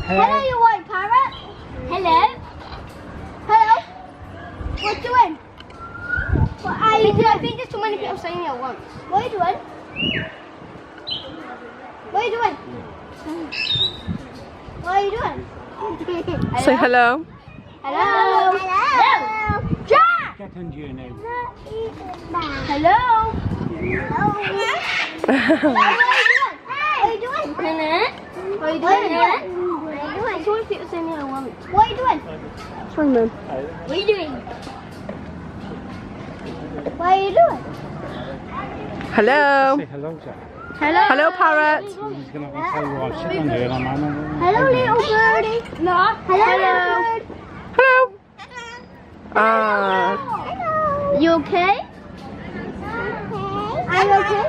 Hello, you white parrot. Hello. Hello. What you doing? What are you doing? I think there's too many people saying it at once. What are you doing? What are you doing? What are you doing? Say hello. Hello. Hello. Jack. Get under your name. Hello. Hello. What are you doing? What are you doing? What are you doing? There's too many people saying it at once. What are you doing? Sorry, Mum. What are you doing? What are you doing? Hello. Say hello, Jack. Hello. Hello, parrot. He's going to tell you what, sit under here, man. Hello, little birdie. No. Hello. Hello. Ah. Hello. You okay? Are you okay?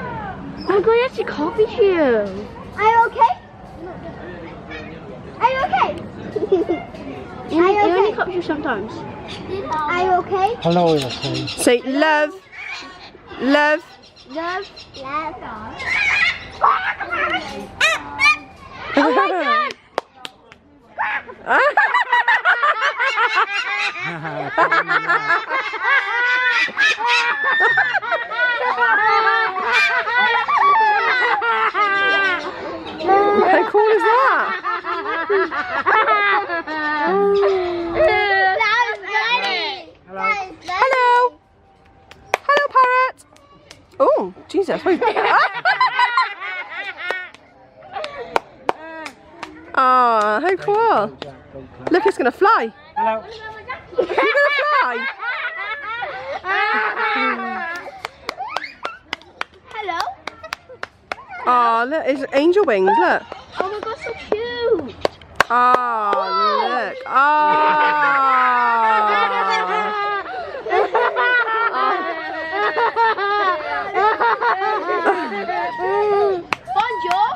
Oh my God, he actually copied you. Are you okay? Are you okay? He only copies you sometimes. Are you okay? Hello, okay. Say love. Love. Love. Love. Oh my God. How cool is that? Hello. Hello, parrot. Oh, Jesus. Oh, how cool. Look, it's going to fly. Hello. You're going to fly. Hello. Oh, look, it's angel wings, look. Oh my God, so cute. Oh, look. Oh. Bonjour.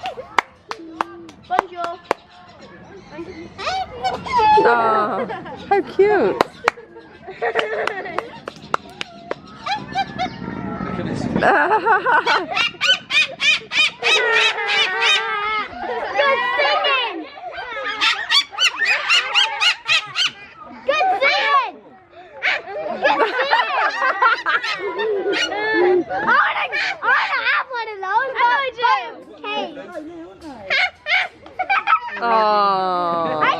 Bonjour. Oh, how cute. Good singing. Good singing. Good singing. I wanna have one of those. I do. Okay. Oh.